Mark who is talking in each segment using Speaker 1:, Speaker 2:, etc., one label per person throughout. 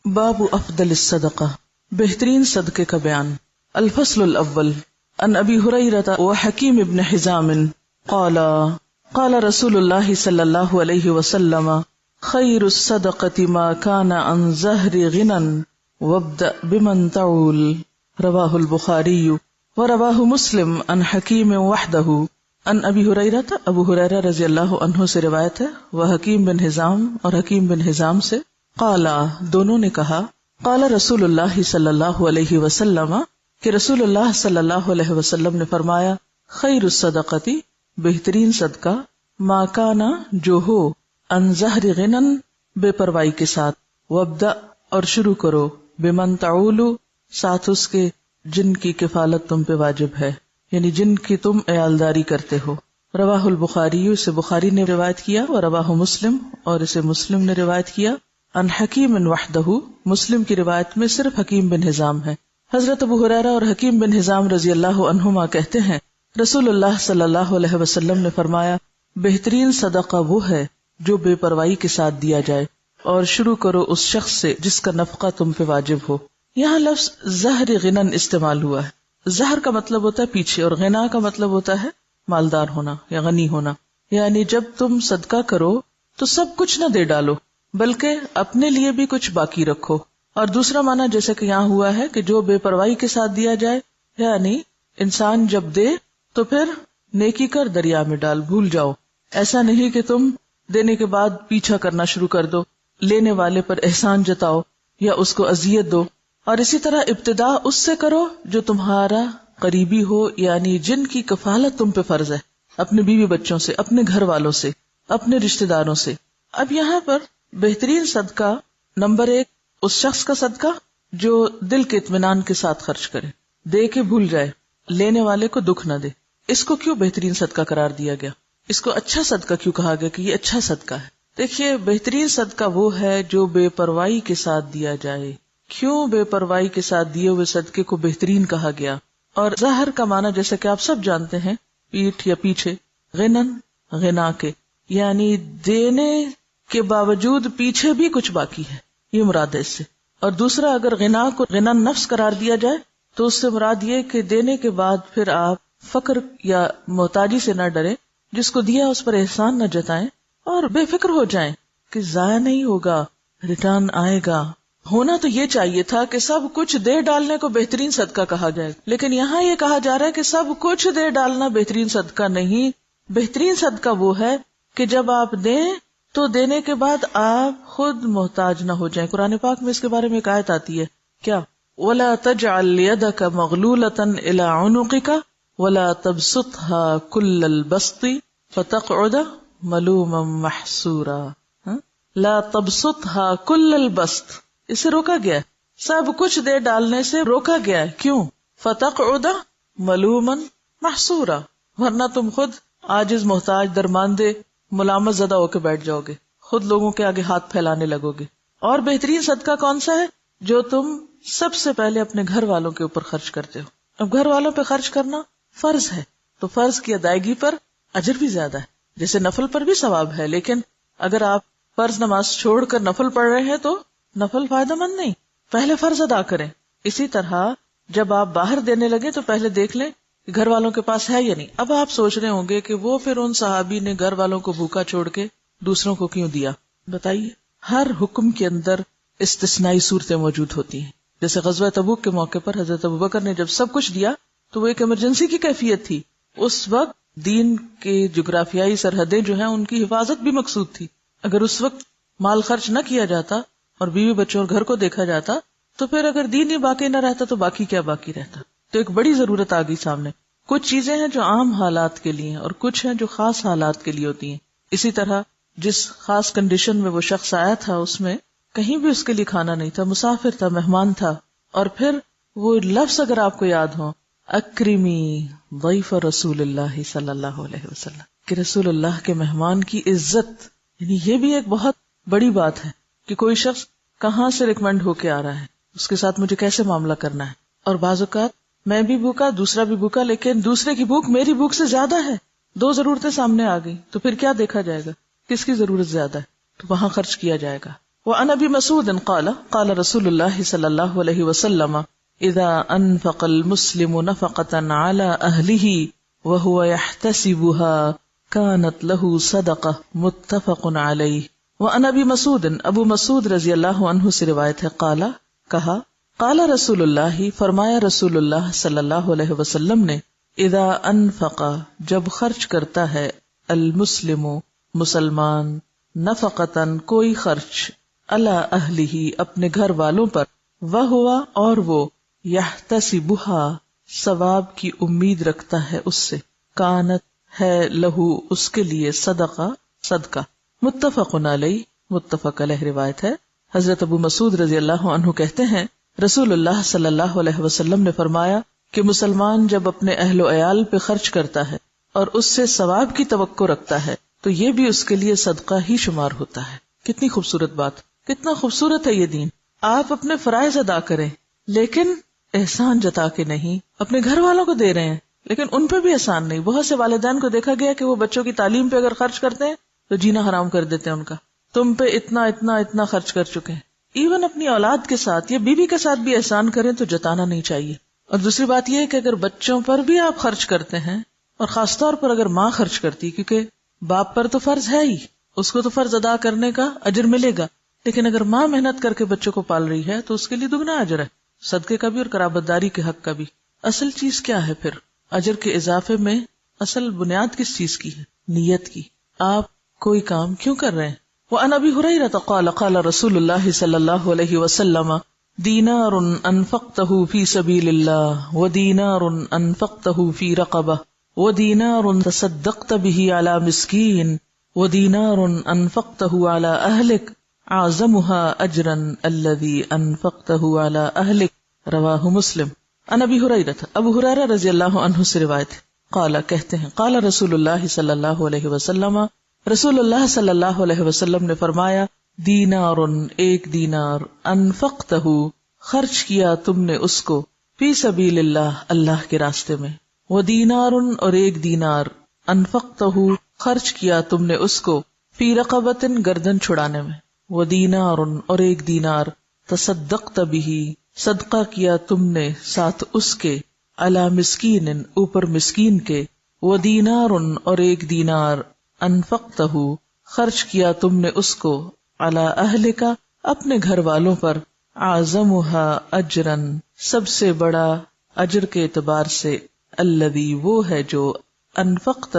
Speaker 1: باب افضل الصدقہ، بہترین صدقے کا بیان۔ الفصل الاول عن ابی ہریرہ وحکیم بن حزام قال قال رسول اللہ صلی اللہ علیہ وسلم خیر الصدقۃ ما کان عن ظہر غنى وابدأ بمن تعول، رواہ البخاری ورواہ مسلم عن حکیم وحدہ عن ابی ہریرہ، ابو ہریرہ رضی اللہ عنہ سے روایت ہے، وہ حکیم بن حزام اور حکیم بن حزام سے، قالا دونوں نے کہا، قال رسول اللہ صلی اللہ علیہ وسلم کہ رسول اللہ صلی اللہ علیہ وسلم نے فرمایا، خیر الصدقۃ بہترین صدقہ، ما کانا جو ہو، عن ظہر غنى بے پروائی کے ساتھ، وابدأ اور شروع کرو، بمن تعول ساتھ اس کے جن کی کفالت تم پہ واجب ہے، یعنی جن کی تم عیالداری کرتے ہو۔ رواہ البخاری، اسے بخاری نے روایت کیا، اور رواہ مسلم اور اسے مسلم نے روایت کیا، عن حکیم وحدہ، مسلم کی روایت میں صرف حکیم بن حزام ہے۔ حضرت ابو ہریرہ اور حکیم بن حزام رضی اللہ عنہما کہتے ہیں، رسول اللہ صلی اللہ علیہ وسلم نے فرمایا، بہترین صدقہ وہ ہے جو بے پروائی کے ساتھ دیا جائے، اور شروع کرو اس شخص سے جس کا نفقہ تم پہ واجب ہو۔ یہاں لفظ ظہر غنى استعمال ہوا ہے۔ ظہر کا مطلب ہوتا ہے پیچھے، اور غنا کا مطلب ہوتا ہے مالدار ہونا یا غنی ہونا، یعنی جب تم صدقہ کرو تو سب کچھ نہ دے ڈالو بلکہ اپنے لیے بھی کچھ باقی رکھو۔ اور دوسرا معنی جیسے کہ یہاں ہوا ہے کہ جو بے پرواہی کے ساتھ دیا جائے، یعنی انسان جب دے تو پھر نیکی کر دریا میں ڈال، بھول جاؤ۔ ایسا نہیں کہ تم دینے کے بعد پیچھا کرنا شروع کر دو، لینے والے پر احسان جتاؤ یا اس کو اذیت دو۔ اور اسی طرح ابتدا اس سے کرو جو تمہارا قریبی ہو، یعنی جن کی کفالت تم پہ فرض ہے، اپنے بیوی بچوں سے، اپنے گھر والوں سے، اپنے رشتہ داروں سے۔ اب یہاں پر بہترین صدقہ، نمبر 1 اس شخص کا صدقہ جو دل کے اطمینان کے ساتھ خرچ کرے، دے کے بھول جائے، لینے والے کو دکھ نہ دے۔ اس کو کیوں بہترین صدقہ قرار دیا گیا؟ اس کو اچھا صدقہ کیوں کہا گیا کہ یہ اچھا صدقہ ہے؟ دیکھیے، بہترین صدقہ وہ ہے جو بے پروائی کے ساتھ دیا جائے۔ کیوں بے پروائی کے ساتھ دیے ہوئے صدقے کو بہترین کہا گیا؟ اور ظاہر کا معنی جیسا کہ آپ سب جانتے ہیں، پیٹھ یا پیچھے، غنن غنا کے، یعنی دینے کے باوجود پیچھے بھی کچھ باقی ہے، یہ مراد ہے اس سے۔ اور دوسرا، اگر غنا کو غنا نفس قرار دیا جائے تو اس سے مراد یہ کہ دینے کے بعد پھر آپ فقر یا محتاجی سے نہ ڈریں، جس کو دیا اس پر احسان نہ جتائیں، اور بے فکر ہو جائیں کہ ضائع نہیں ہوگا، ریٹرن آئے گا۔ ہونا تو یہ چاہیے تھا کہ سب کچھ دے ڈالنے کو بہترین صدقہ کہا جائے، لیکن یہاں یہ کہا جا رہا ہے کہ سب کچھ دے ڈالنا بہترین صدقہ نہیں۔ بہترین صدقہ وہ ہے کہ جب آپ دیں تو دینے کے بعد آپ خود محتاج نہ ہو جائیں۔ قرآن پاک میں اس کے بارے میں ایک آیت آتی ہے، کیا؟ وَلَا تَجْعَلْ يَدَكَ مَغْلُولَةً إِلَىٰ عُنُقِكَ وَلَا تَبْسُطْهَا كُلَّ الْبَسْطِ فَتَقْعُدَ مَلُومًا مَحْسُورًا۔ لَا تَبْسُطْهَا كُلَّ الْبَسْطِ، اسے روکا گیا ہے، سب کچھ دے ڈالنے سے روکا گیا ہے۔ کیوں؟ فَتَقْعُدَ مَلُومًا مَحْسُورًا، ورنہ تم خود عاجز، محتاج، درماندے، ملامت زدہ ہو کے بیٹھ جاؤ گے، خود لوگوں کے آگے ہاتھ پھیلانے لگو گے۔ اور بہترین صدقہ کون سا ہے؟ جو تم سب سے پہلے اپنے گھر والوں کے اوپر خرچ کرتے ہو۔ اب گھر والوں پہ خرچ کرنا فرض ہے، تو فرض کی ادائیگی پر اجر بھی زیادہ ہے، جیسے نفل پر بھی ثواب ہے، لیکن اگر آپ فرض نماز چھوڑ کر نفل پڑھ رہے ہیں تو نفل فائدہ مند نہیں، پہلے فرض ادا کریں۔ اسی طرح جب آپ باہر دینے لگے تو پہلے دیکھ لیں کہ گھر والوں کے پاس ہے یا نہیں۔ اب آپ سوچ رہے ہوں گے کہ وہ پھر ان صحابی نے گھر والوں کو بھوکا چھوڑ کے دوسروں کو کیوں دیا؟ بتائیے، ہر حکم کے اندر استثنائی صورتیں موجود ہوتی ہیں۔ جیسے غزوہ تبوک کے موقع پر حضرت ابوبکر نے جب سب کچھ دیا تو وہ ایک ایمرجنسی کی کیفیت تھی، اس وقت دین کے جغرافیائی سرحدیں جو ہیں ان کی حفاظت بھی مقصود تھی۔ اگر اس وقت مال خرچ نہ کیا جاتا اور بیوی بچوں اور گھر کو دیکھا جاتا تو پھر اگر دین ہی باقی نہ رہتا تو باقی کیا باقی رہتا؟ تو ایک بڑی ضرورت آ گئی سامنے۔ کچھ چیزیں ہیں جو عام حالات کے لیے ہیں اور کچھ ہیں جو خاص حالات کے لیے ہوتی ہیں۔ اسی طرح جس خاص کنڈیشن میں وہ شخص آیا تھا اس میں کہیں بھی اس کے لیے کھانا نہیں تھا، مسافر تھا، مہمان تھا، اور پھر وہ لفظ اگر آپ کو یاد ہو، اکرمی ضیف رسول اللہ صلی اللہ علیہ وسلم، کہ رسول اللہ کے مہمان کی عزت، یعنی یہ بھی ایک بہت بڑی بات ہے کہ کوئی شخص کہاں سے ریکمینڈ ہو کے آ رہا ہے، اس کے ساتھ مجھے کیسے معاملہ کرنا ہے۔ اور بعض اوقات میں بھی بھوکا، دوسرا بھی بھوکا، لیکن دوسرے کی بھوک میری بھوک سے زیادہ ہے، دو ضرورتیں سامنے آ گئی، تو پھر کیا دیکھا جائے گا؟ کس کی ضرورت زیادہ ہے، تو وہاں خرچ کیا جائے گا۔ وعن ابی مسعود قال قال رسول اللہ صلی اللہ علیہ وسلم اذا انفق المسلم نفقة على اہلہ وهو يحتسبها كانت له صدقہ متفق علیہ. وعن ابی مسعود ابو مسعود رضی اللہ عنہ سے روایت ہے قال کہا قال رسول اللہ فرمایا رسول اللہ صلی اللہ علیہ وسلم نے اذا انفق جب خرچ کرتا ہے المسلم مسلمان نفقتن کوئی خرچ علی اہلہ اپنے گھر والوں پر وہوا اور وہ یحتسبها ثواب کی امید رکھتا ہے اس سے کانت ہے لہو اس کے لیے صدقہ متفق علیہ متفق علیہ روایت ہے. حضرت ابو مسعود رضی اللہ عنہ کہتے ہیں رسول اللہ صلی اللہ علیہ وسلم نے فرمایا کہ مسلمان جب اپنے اہل و عیال پہ خرچ کرتا ہے اور اس سے ثواب کی توقع رکھتا ہے تو یہ بھی اس کے لیے صدقہ ہی شمار ہوتا ہے. کتنی خوبصورت بات، کتنا خوبصورت ہے یہ دین. آپ اپنے فرائض ادا کریں لیکن احسان جتا کے نہیں. اپنے گھر والوں کو دے رہے ہیں لیکن ان پہ بھی احسان نہیں. بہت سے والدین کو دیکھا گیا کہ وہ بچوں کی تعلیم پہ اگر خرچ کرتے ہیں تو جینا حرام کر دیتے ہیں ان کا. تم پہ اتنا خرچ کر چکے ہیں. ایون اپنی اولاد کے ساتھ یا بیوی کے ساتھ بھی احسان کریں تو جتانا نہیں چاہیے. اور دوسری بات یہ ہے کہ اگر بچوں پر بھی آپ خرچ کرتے ہیں اور خاص طور پر اگر ماں خرچ کرتی، کیونکہ باپ پر تو فرض ہے ہی، اس کو تو فرض ادا کرنے کا اجر ملے گا، لیکن اگر ماں محنت کر کے بچوں کو پال رہی ہے تو اس کے لیے دگنا اجر ہے، صدقے کا بھی اور قرابت داری کے حق کا بھی. اصل چیز کیا ہے پھر اجر کے اضافے میں؟ اصل بنیاد کس چیز کی ہے؟ نیت کی. آپ کوئی کام کیوں کر رہے ہیں؟ وعن ابی ہریرہ قال قال رسول اللہ صلی اللہ علیہ وسلم دینار انفقتہ فی سبیل اللہ ودینار انفقتہ فی رقبہ ودینار تصدقت به علی مسکین ودینار انفقتہ علی اہلک اعظمها اجرا الذی انفقتہ علی اہلک. رواہ مسلم. عن ابی ہریرہ ابو ہریرہ رضی اللہ عنہ سے روایت ہے قال کہتے ہیں قال رسول اللہ صلی اللہ علیہ وسلم رسول اللہ صلی اللہ علیہ وسلم نے فرمایا دینار ایک دینار انفقتہ خرچ کیا تم نے اس کو فی سبیل اللہ اللہ کے راستے میں ودینار اور ایک دینار انفقتہ خرچ کیا تم نے اس کو فی رقبۃ گردن چھڑانے میں ودینار اور ایک دینار تصدقت بہ صدقہ کیا تم نے ساتھ اس کے علی مسکین اوپر مسکین کے ودینار اور ایک دینار انفقتہ خرچ کیا تم نے اس کو علی اہلک اپنے گھر والوں پر اعظمها اجرا سب سے بڑا اجر کے اعتبار سے الذی وہ ہے جو انفقتہ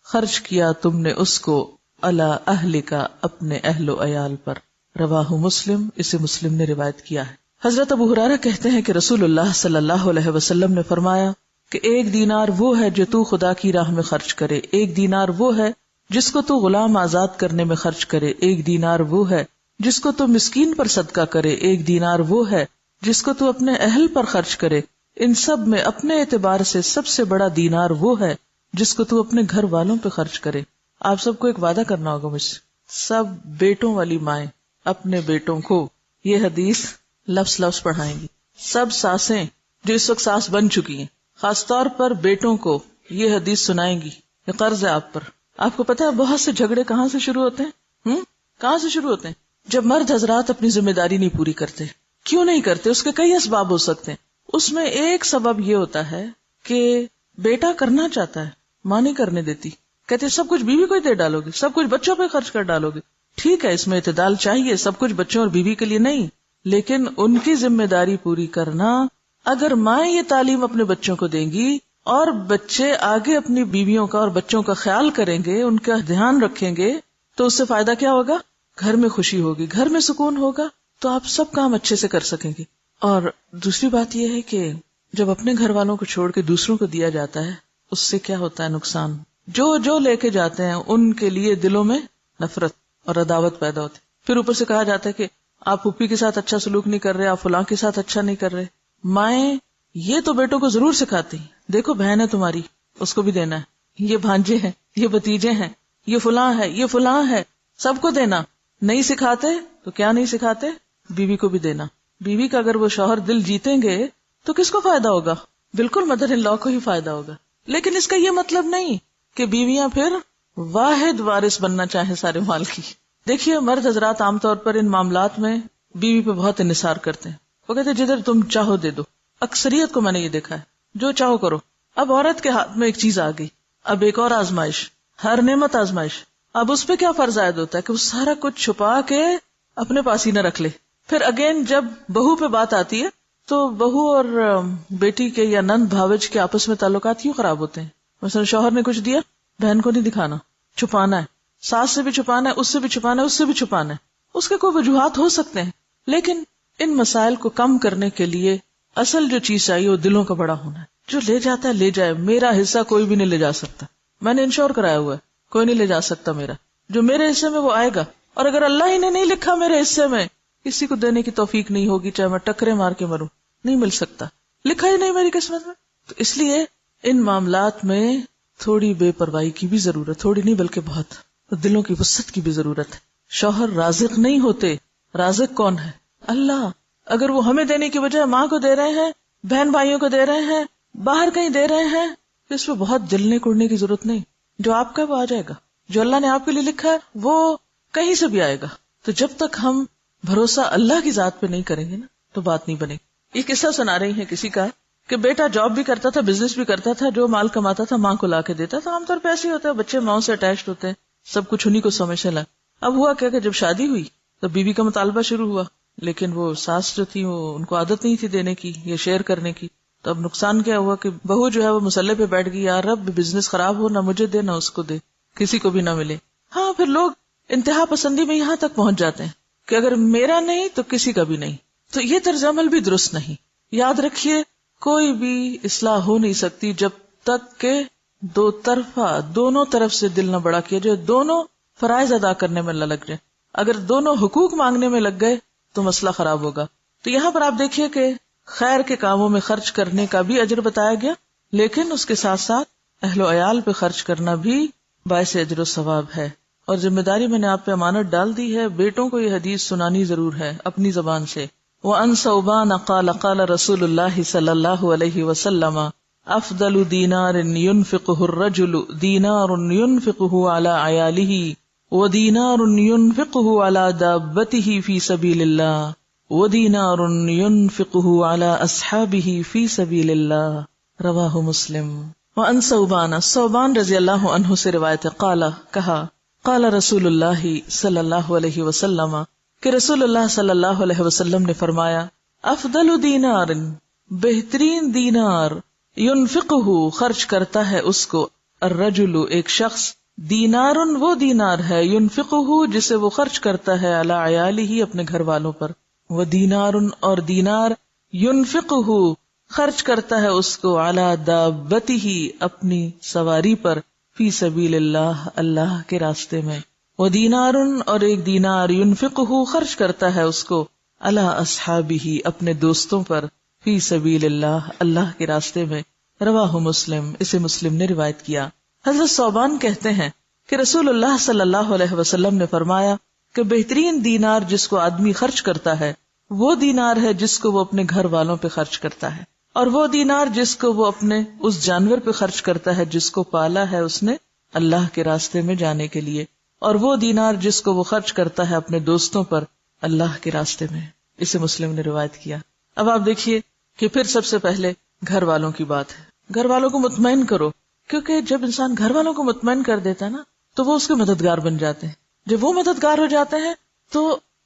Speaker 1: خرچ کیا تم نے اس کو علی اہلک اپنے اہل و عیال پر. رواہ مسلم اسے مسلم نے روایت کیا ہے. حضرت ابو ہریرہ کہتے ہیں کہ رسول اللہ صلی اللہ علیہ وسلم نے فرمایا کہ ایک دینار وہ ہے جو تو خدا کی راہ میں خرچ کرے، ایک دینار وہ ہے جس کو تو غلام آزاد کرنے میں خرچ کرے، ایک دینار وہ ہے جس کو تو مسکین پر صدقہ کرے، ایک دینار وہ ہے جس کو تو اپنے اہل پر خرچ کرے. ان سب میں اپنے اعتبار سے سب سے بڑا دینار وہ ہے جس کو تو اپنے گھر والوں پہ خرچ کرے. آپ سب کو ایک وعدہ کرنا ہوگا مجھ سے، سب بیٹوں والی مائیں اپنے بیٹوں کو یہ حدیث لفظ پڑھائیں گی. سب ساسیں جو اس وقت ساس بن چکی ہیں خاص طور پر بیٹوں کو یہ حدیث سنائیں گی. یہ قرض ہے آپ پر. آپ کو پتا ہے بہت سے جھگڑے کہاں سے شروع ہوتے ہیں؟ کہاں سے شروع ہوتے ہیں؟ جب مرد حضرات اپنی ذمہ داری نہیں پوری کرتے. کیوں نہیں کرتے؟ اس کے کئی اسباب ہو سکتے ہیں. اس میں ایک سبب یہ ہوتا ہے کہ بیٹا کرنا چاہتا ہے، ماں نہیں کرنے دیتی. کہتے سب کچھ بیوی کو ہی دے ڈالو گے، سب کچھ بچوں پہ خرچ کر ڈالو گے. ٹھیک ہے، اس میں اعتدال چاہیے، سب کچھ بچوں اور بیوی کے لیے نہیں، لیکن ان کی ذمہ داری پوری کرنا. اگر مائیں یہ تعلیم اپنے بچوں کو دیں گی اور بچے آگے اپنی بیویوں کا اور بچوں کا خیال کریں گے، ان کا دھیان رکھیں گے، تو اس سے فائدہ کیا ہوگا؟ گھر میں خوشی ہوگی، گھر میں سکون ہوگا، تو آپ سب کام اچھے سے کر سکیں گے. اور دوسری بات یہ ہے کہ جب اپنے گھر والوں کو چھوڑ کے دوسروں کو دیا جاتا ہے اس سے کیا ہوتا ہے نقصان؟ جو لے کے جاتے ہیں ان کے لیے دلوں میں نفرت اور عداوت پیدا ہوتی. پھر اوپر سے کہا جاتا ہے کہ آپ پھوپھی کے ساتھ اچھا سلوک نہیں کر رہے، آپ فلاں کے ساتھ اچھا نہیں کر رہے. مائیں یہ تو بیٹوں کو ضرور سکھاتی، دیکھو بہن ہے تمہاری، اس کو بھی دینا ہے، یہ بھانجے ہیں، یہ بھتیجے ہیں، یہ فلاں ہے، یہ فلاں ہے، سب کو دینا. نہیں سکھاتے تو کیا نہیں سکھاتے؟ بیوی کو بھی دینا. بیوی کا اگر وہ شوہر دل جیتیں گے تو کس کو فائدہ ہوگا؟ بالکل مدر ان لا کو ہی فائدہ ہوگا. لیکن اس کا یہ مطلب نہیں کہ بیویاں پھر واحد وارث بننا چاہیں سارے مال کی. دیکھیے مرد حضرات عام طور پر ان معاملات میں بیوی پہ بہت انحصار کرتے ہیں. وہ کہتے ہیں جدھر تم چاہو دے دو. اکثریت کو میں نے یہ دیکھا ہے, جو چاہو کرو. اب عورت کے ہاتھ میں ایک چیز آ گئی, اب ایک اور آزمائش, ہر نعمت آزمائش. اب اس پہ کیا فرض عائد ہوتا ہے کہ وہ سارا کچھ چھپا کے اپنے پاس ہی نہ رکھ لے. پھر اگین جب بہو پہ بات آتی ہے تو بہو اور بیٹی کے یا نند بھاوج کے آپس میں تعلقات کیوں خراب ہوتے ہیں؟ مثلا شوہر نے کچھ دیا, بہن کو نہیں دکھانا, چھپانا ہے, ساس سے بھی چھپانا ہے, اس سے بھی چھپانا ہے, اس سے بھی چھپانا ہے. اس کے کوئی وجوہات ہو سکتے ہیں, لیکن ان مسائل کو کم کرنے کے لیے اصل جو چیز چاہیے وہ دلوں کا بڑا ہونا ہے. جو لے جاتا ہے لے جائے, میرا حصہ کوئی بھی نہیں لے جا سکتا. میں نے انشور کرایا ہوا ہے, کوئی نہیں لے جا سکتا میرا. جو میرے حصے میں وہ آئے گا, اور اگر اللہ ہی نے نہیں لکھا میرے حصے میں, کسی کو دینے کی توفیق نہیں ہوگی, چاہے میں ٹکرے مار کے مروں, نہیں مل سکتا, لکھا ہی نہیں میری قسمت میں. تو اس لیے ان معاملات میں تھوڑی بے پرواہی کی بھی ضرورت, تھوڑی نہیں بلکہ بہت, دلوں کی وسعت کی بھی ضرورت ہے. شوہر رازق نہیں ہوتے, رازق کون ہے؟ اللہ. اگر وہ ہمیں دینے کی بجائے ماں کو دے رہے ہیں, بہن بھائیوں کو دے رہے ہیں, باہر کہیں دے رہے ہیں, تو اس پہ بہت جلنے کڑنے کی ضرورت نہیں. جو آپ کا وہ آ جائے گا, جو اللہ نے آپ کے لیے لکھا ہے وہ کہیں سے بھی آئے گا. تو جب تک ہم بھروسہ اللہ کی ذات پہ نہیں کریں گے نا تو بات نہیں بنے گی. یہ قصہ سنا رہی ہیں کسی کا کہ بیٹا جاب بھی کرتا تھا, بزنس بھی کرتا تھا, جو مال کماتا تھا ماں کو لا کے دیتا تھا. عام طور پہ ایسے ہی ہوتا ہے, بچے ماں سے اٹیچڈ ہوتے ہیں, سب کچھ انہیں کو سمجھنے لگا. اب ہوا کیا کہ جب شادی ہوئی تو بیوی کا مطالبہ شروع ہوا, لیکن وہ ساس جو تھی وہ ان کو عادت نہیں تھی دینے کی یا شیئر کرنے کی. تو اب نقصان کیا ہوا کہ بہو جو ہے وہ مسلح پہ بیٹھ گئی, یار رب بزنس خراب ہو, نہ مجھے دے نہ اس کو دے, کسی کو بھی نہ ملے. ہاں پھر لوگ انتہا پسندی میں یہاں تک پہنچ جاتے ہیں کہ اگر میرا نہیں تو کسی کا بھی نہیں. تو یہ طرز عمل بھی درست نہیں. یاد رکھیے کوئی بھی اصلاح ہو نہیں سکتی جب تک کہ دو طرفہ, دونوں طرف سے دل نہ بڑا کیا جائے, دونوں فرائض ادا کرنے میں نہ لگ جائے. اگر دونوں حقوق مانگنے میں لگ گئے تو مسئلہ خراب ہوگا. تو یہاں پر آپ دیکھیے کہ خیر کے کاموں میں خرچ کرنے کا بھی اجر بتایا گیا, لیکن اس کے ساتھ ساتھ اہل و عیال پہ خرچ کرنا بھی باعث اجر و ثواب ہے. اور ذمہ داری میں نے آپ پہ امانت ڈال دی ہے, بیٹوں کو یہ حدیث سنانی ضرور ہے اپنی زبان سے. وَأَنْ ثَوْبَانَ قَالَ قَالَ رَسُولُ اللَّهِ صلی اللہ علیہ وسلم افضل دینار ينفقه الرجل دینار ينفقه على عیاله ودینار ينفقه على دابته في سبیل اللہ ودینار ينفقه على اصحابه في سبیل اللہ. رواہ مسلم. وَأَنْ ثَوْبَانَ رضی اللہ عنہ سے روایت ہے, قال کہا, قال رسول اللہ صلی اللہ علیہ وسلم کہ رسول اللہ صلی اللہ علیہ وسلم نے فرمایا, افضل دینار بہترین دینار, ينفقہ خرچ کرتا ہے اس کو, الرجل ایک شخص, دینار وہ دینار ہے, ينفقہ جسے وہ خرچ کرتا ہے, علی عیالہ اپنے گھر والوں پر, ودینار اور دینار, ينفقہ خرچ کرتا ہے اس کو, علی دابتہ اپنی سواری پر, فی سبیل اللہ اللہ کے راستے میں, ودینار اور ایک دینار, ينفقہ خرچ کرتا ہے اس کو, علی اصحابہ اپنے دوستوں پر, فی سبیل اللہ اللہ کے راستے میں. رواہ مسلم, اسے مسلم نے روایت کیا. حضرت ثوبان کہتے ہیں کہ رسول اللہ صلی اللہ علیہ وسلم نے فرمایا کہ بہترین دینار جس کو آدمی خرچ کرتا ہے وہ دینار ہے جس کو وہ اپنے گھر والوں پہ خرچ کرتا ہے, اور وہ دینار جس کو وہ اپنے اس جانور پہ خرچ کرتا ہے جس کو پالا ہے اس نے اللہ کے راستے میں جانے کے لیے, اور وہ دینار جس کو وہ خرچ کرتا ہے اپنے دوستوں پر اللہ کے راستے میں. اسے مسلم نے روایت کیا. اب آپ دیکھیے کہ پھر سب سے پہلے گھر والوں کی بات ہے. گھر والوں کو مطمئن کرو, کیونکہ جب انسان گھر والوں کو مطمئن کر دیتا ہے نا تو وہ اس کے مددگار بن جاتے ہیں. جب وہ مددگار ہو جاتے ہیں تو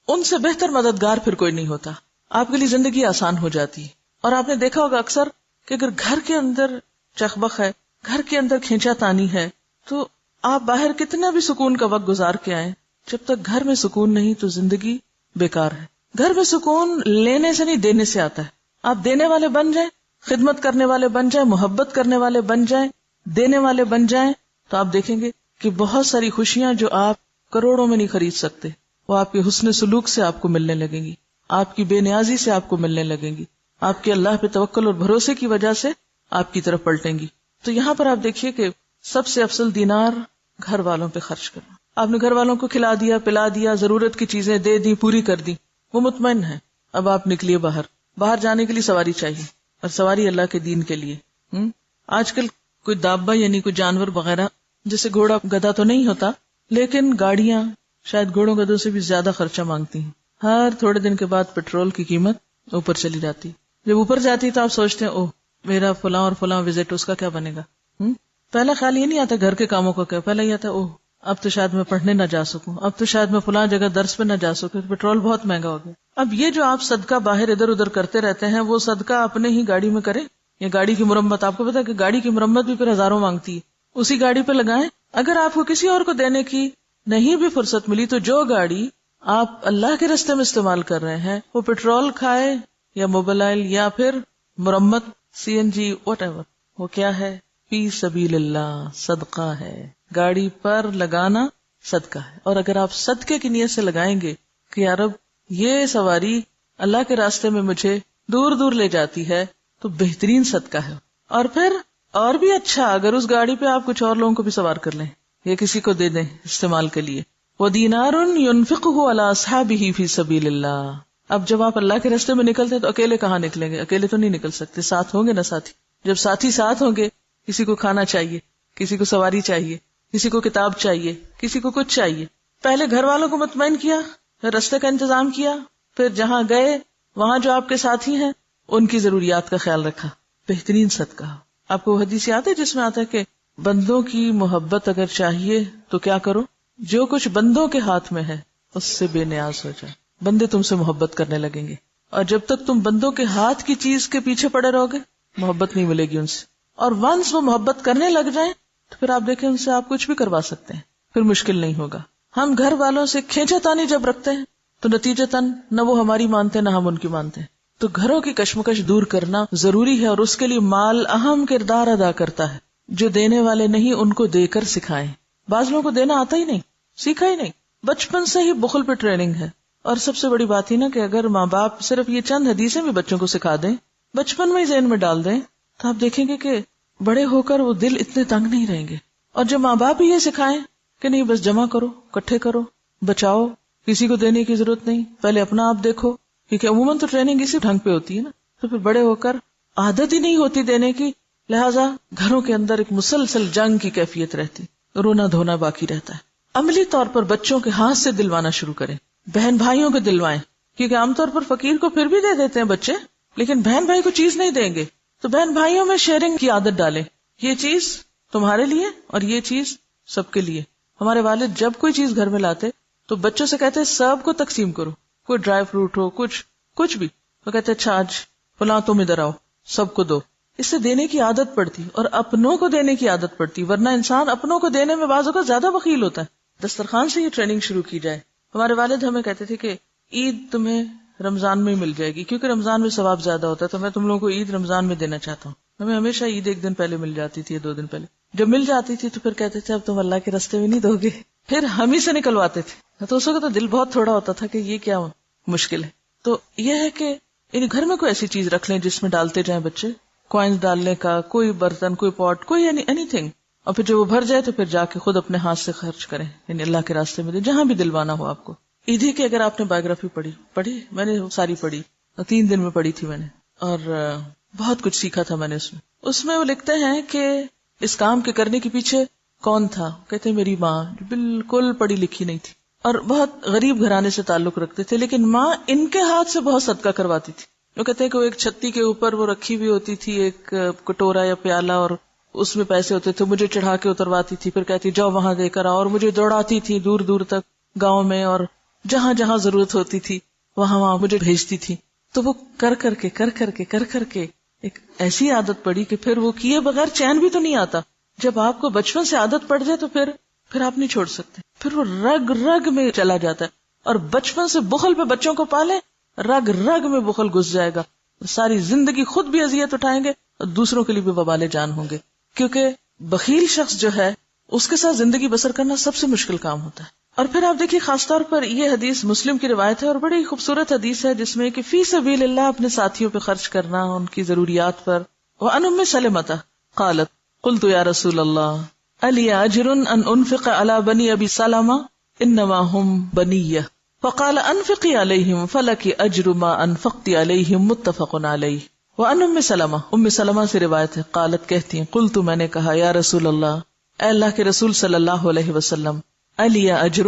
Speaker 1: ان سے بہتر مددگار پھر کوئی نہیں ہوتا. آپ کے لیے زندگی آسان ہو جاتی ہے. اور آپ نے دیکھا ہوگا اکثر کہ اگر گھر کے اندر چخبخ ہے, گھر کے اندر کھینچا تانی ہے, تو آپ باہر کتنا بھی سکون کا وقت گزار کے آئیں, جب تک گھر میں سکون نہیں تو زندگی بیکار ہے. گھر میں سکون لینے سے نہیں دینے سے آتا ہے. آپ دینے والے بن جائیں, خدمت کرنے والے بن جائیں, محبت کرنے والے بن جائیں, دینے والے بن جائیں, تو آپ دیکھیں گے کہ بہت ساری خوشیاں جو آپ کروڑوں میں نہیں خرید سکتے وہ آپ کے حسن سلوک سے آپ کو ملنے لگیں گی, آپ کی بے نیازی سے آپ کو ملنے لگیں گی, آپ کے اللہ پہ توکل اور بھروسے کی وجہ سے آپ کی طرف پلٹیں گی. تو یہاں پر آپ دیکھیے کہ سب سے افضل دینار گھر والوں پہ خرچ کرنا. آپ نے گھر والوں کو کھلا دیا, پلا دیا, ضرورت کی چیزیں دے دی, پوری کر دی, وہ مطمئن ہے. اب آپ نکلیے باہر جانے کے لیے سواری چاہیے, اور سواری اللہ کے دین کے لیے. آج کل کوئی دابا یعنی کوئی جانور وغیرہ, جیسے گھوڑا گدھا تو نہیں ہوتا, لیکن گاڑیاں, شاید گھوڑوں گدھوں سے بھی زیادہ خرچہ مانگتی ہیں. ہر تھوڑے دن کے بعد پیٹرول کی قیمت اوپر چلی جاتی. جب اوپر جاتی تو آپ سوچتے ہیں اوہ میرا فلاں اور فلاں وزٹ اس کا کیا بنے گا. پہلا خیال یہ نہیں آتا گھر کے کاموں کا کیا، پہلا یہ آتا اوہ اب تو شاید میں پڑھنے نہ جا سکوں، اب تو شاید میں فلاں جگہ درس پہ نہ جا سکوں، پیٹرول بہت مہنگا ہو گیا. اب یہ جو آپ صدقہ باہر ادھر ادھر کرتے رہتے ہیں وہ صدقہ اپنے ہی گاڑی میں کریں یا گاڑی کی مرمت. آپ کو پتا ہے کہ گاڑی کی مرمت بھی پھر ہزاروں مانگتی ہے، اسی گاڑی پہ لگائیں. اگر آپ کو کسی اور کو دینے کی نہیں بھی فرصت ملی تو جو گاڑی آپ اللہ کے راستے میں استعمال کر رہے ہیں وہ پیٹرول کھائے یا موبائل یا پھر مرمت CNG واٹ ایور، وہ کیا ہے؟ فی سبیل اللہ، صدقہ ہے. گاڑی پر لگانا صدقہ ہے. اور اگر آپ صدقے کی نیت سے لگائیں گے کہ یا رب یہ سواری اللہ کے راستے میں مجھے دور دور لے جاتی ہے تو بہترین صدقہ ہے. اور پھر اور بھی اچھا اگر اس گاڑی پہ آپ کچھ اور لوگوں کو بھی سوار کر لیں یا کسی کو دے دیں استعمال کے لیے. وَدِينَارٌ يُنْفِقُهُ عَلَىٰ أَصْحَابِهِ فِي سَبِيلِ اللَّهِ. اب جب آپ اللہ کے راستے میں نکلتے ہیں تو اکیلے کہاں نکلیں گے؟ اکیلے تو نہیں نکل سکتے، ساتھ ہوں گے نا ساتھی. جب ساتھی ساتھ ہوں گے، کسی کو کھانا چاہیے، کسی کو سواری چاہیے، کسی کو کتاب چاہیے، کسی کو کچھ چاہیے. پہلے گھر والوں کو مطمئن کیا، پھر راستے کا انتظام کیا، پھر جہاں گئے وہاں جو آپ کے ساتھی ہیں ان کی ضروریات کا خیال رکھا. بہترین صدقہ. آپ کو حدیث یاد ہے جس میں آتا ہے کہ بندوں کی محبت اگر چاہیے تو کیا کرو؟ جو کچھ بندوں کے ہاتھ میں ہے اس سے بے نیاز ہو جائے. بندے تم سے محبت کرنے لگیں گے. اور جب تک تم بندوں کے ہاتھ کی چیز کے پیچھے پڑے رہو گے محبت نہیں ملے گی ان سے. اور ونس وہ محبت کرنے لگ جائیں تو پھر آپ دیکھیں ان سے آپ کچھ بھی کروا سکتے ہیں، پھر مشکل نہیں ہوگا. ہم گھر والوں سے کھینچا تانی جب رکھتے ہیں تو نتیجتاً نہ وہ ہماری مانتے نہ ہم ان کی مانتے ہیں. تو گھروں کی کشمکش دور کرنا ضروری ہے اور اس کے لیے مال اہم کردار ادا کرتا ہے. جو دینے والے نہیں ان کو دے کر سکھائیں. بعض لوگوں کو دینا آتا ہی نہیں، سیکھا ہی نہیں، بچپن سے ہی بخل پہ ٹریننگ ہے. اور سب سے بڑی بات ہی نا کہ اگر ماں باپ صرف یہ چند حدیثیں بھی بچوں کو سکھا دیں، بچپن میں ہی ذہن میں ڈال دیں، تو آپ دیکھیں گے کہ بڑے ہو کر وہ دل اتنے تنگ نہیں رہیں گے. اور جب ماں باپ ہی یہ سکھائیں کہ نہیں بس جمع کرو، اکٹھے کرو، بچاؤ، کسی کو دینے کی ضرورت نہیں، پہلے اپنا آپ دیکھو، کیونکہ عموماً تو ٹریننگ اسی ڈھنگ پہ ہوتی ہے نا. تو پھر بڑے ہو کر عادت ہی نہیں ہوتی دینے کی، لہٰذا گھروں کے اندر ایک مسلسل جنگ کی کیفیت رہتی، رونا دھونا باقی رہتا ہے. عملی طور پر بچوں کے ہاتھ سے دلوانا شروع کریں. بہن بھائیوں کو دلوائیں، کیونکہ عام طور پر فقیر کو پھر بھی دے دیتے ہیں بچے، لیکن بہن بھائی کو چیز نہیں دیں گے. تو بہن بھائیوں میں شیئرنگ کی عادت ڈالیں، یہ چیز تمہارے لیے اور یہ چیز سب کے لیے. ہمارے والد جب کوئی چیز گھر میں لاتے تو بچوں سے کہتے سب کو تقسیم کرو، کوئی ڈرائی فروٹ ہو، کچھ بھی، وہ کہتے اچھا آج فلاں تم ادھر آؤ، سب کو دو. اس سے دینے کی عادت پڑتی اور اپنوں کو دینے کی عادت پڑتی، ورنہ انسان اپنوں کو دینے میں بعض اوقات زیادہ بخیل ہوتا ہے. دسترخوان سے یہ ٹریننگ شروع کی جائے. ہمارے والد ہمیں کہتے تھے کہ عید تمہیں رمضان میں مل جائے گی کیونکہ رمضان میں ثواب زیادہ ہوتا ہے، تو میں تم لوگوں کو عید رمضان میں دینا چاہتا ہوں. ہمیں ہمیشہ عید ایک دن پہلے مل جاتی تھی، 2 دن پہلے. جب مل جاتی تھی تو پھر کہتے تھے اب تم اللہ کے راستے میں نہیں دو گے، پھر ہم ہی سے نکلواتے تھے. تو اس وقت تو دل بہت تھوڑا ہوتا تھا کہ یہ کیا مشکل ہے. تو یہ ہے کہ گھر میں کوئی ایسی چیز رکھ لیں جس میں ڈالتے جائیں بچے، کوائنز ڈالنے کا، کوئی برتن، کوئی پاٹ، کوئی اینی تھنگ. اور پھر جب وہ بھر جائے تو پھر جا کے خود اپنے ہاتھ سے خرچ کریں، یعنی اللہ کے راستے میں دیں، جہاں بھی دلوانا ہو آپ کو. عیدی کی اگر آپ نے بایوگرافی پڑھی، میں نے ساری پڑھی، 3 دن میں پڑھی تھی میں نے، اور بہت کچھ سیکھا تھا میں نے اس میں وہ لکھتے ہیں کہ اس کام کے کرنے کے پیچھے کون تھا. کہتے ہیں میری ماں جو بالکل پڑھی لکھی نہیں تھی اور بہت غریب گھرانے سے تعلق رکھتے تھے، لیکن ماں ان کے ہاتھ سے بہت صدقہ کرواتی تھی. وہ کہتے ہیں کہ وہ ایک چھتی کے اوپر وہ رکھی ہوئی ہوتی تھی ایک کٹورا یا پیالہ، اور اس میں پیسے ہوتے تھے، مجھے چڑھا کے اترواتی تھی، پھر کہتی جاؤ وہاں دے کر آؤ، اور مجھے دوڑاتی تھی دور دور تک گاؤں میں، اور جہاں جہاں ضرورت ہوتی تھی وہاں مجھے بھیجتی تھی. تو وہ کر کر کے ایک ایسی عادت پڑی کہ پھر وہ کیے بغیر چین بھی تو نہیں آتا. جب آپ کو بچپن سے عادت پڑ جائے تو پھر آپ نہیں چھوڑ سکتے، پھر وہ رگ رگ میں چلا جاتا ہے. اور بچپن سے بخل پہ بچوں کو پالے، رگ رگ میں بخل گھس جائے گا، ساری زندگی خود بھی اذیت اٹھائیں گے اور دوسروں کے لیے بھی وبال جان ہوں گے. کیونکہ بخیل شخص جو ہے اس کے ساتھ زندگی بسر کرنا سب سے مشکل کام ہوتا ہے. اور پھر آپ دیکھیے خاص طور پر یہ حدیث مسلم کی روایت ہے اور بڑی خوبصورت حدیث ہے جس میں کہ فی سبیل اللہ اپنے ساتھیوں پہ خرچ کرنا، ان کی ضروریات پر. وعن ام سلمۃ قالت قلت یا رسول اللہ الی اجر ان انفق علی بنی ابی سلمہ انما هم بنیہ فقال انفقی علیہم فلک اجر ما انفقت علیہم متفق علیہ. وعن ام سلمہ سے روایت ہے قالت کہتی ہیں قلت میں نے کہا یا رسول اللہ اے اللہ کے رسول صلی اللہ علیہ وسلم الی اجر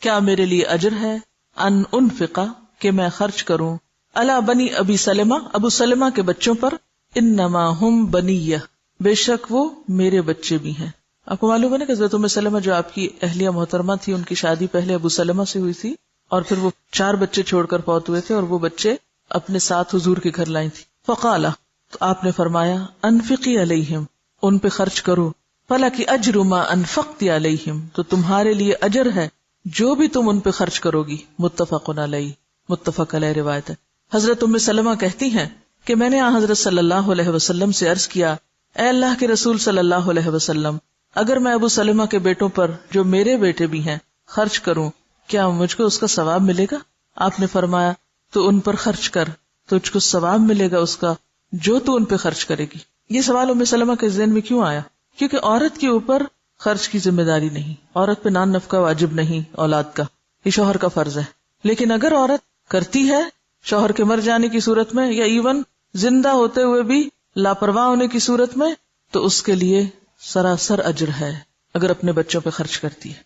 Speaker 1: کیا میرے لیے اجر ہے ان انفقا کہ میں خرچ کروں علی بنی ابی سلمہ ابو سلمہ کے بچوں پر انما ہم بنیہ بے شک وہ میرے بچے بھی ہیں. آپ کو معلوم ہے نا کہ حضرت ام سلمہ جو آپ کی اہلیہ محترمہ تھی ان کی شادی پہلے ابو سلمہ سے ہوئی تھی اور پھر وہ 4 بچے چھوڑ کر فوت ہوئے تھے اور وہ بچے اپنے ساتھ حضور کے گھر لائی تھی. فقالا تو آپ نے فرمایا انفقی علیہم ان پہ خرچ کرو فلکی اجر ما انفقتی علیہم تو تمہارے لیے اجر ہے جو بھی تم ان پہ خرچ کرو گی. متفق علیہ متفق علیہ روایت ہے. حضرت ام سلمہ کہتی ہیں کہ میں نے حضرت صلی اللہ علیہ وسلم سے عرض کیا اے اللہ کے رسول صلی اللہ علیہ وسلم اگر میں ابو سلمہ کے بیٹوں پر جو میرے بیٹے بھی ہیں خرچ کروں کیا مجھ کو اس کا ثواب ملے گا؟ آپ نے فرمایا تو ان پر خرچ کر تجھ کو ثواب ملے گا اس کا جو تو ان پہ خرچ کرے گی. یہ سوال ام سلمہ کے ذہن میں کیوں آیا؟ کیونکہ عورت کے اوپر خرچ کی ذمہ داری نہیں، عورت پہ نان نفقہ واجب نہیں اولاد کا، یہ شوہر کا فرض ہے. لیکن اگر عورت کرتی ہے شوہر کے مر جانے کی صورت میں یا ایون زندہ ہوتے ہوئے بھی لاپرواہ ہونے کی صورت میں تو اس کے لیے سراسر اجر ہے اگر اپنے بچوں پہ خرچ کرتی ہے.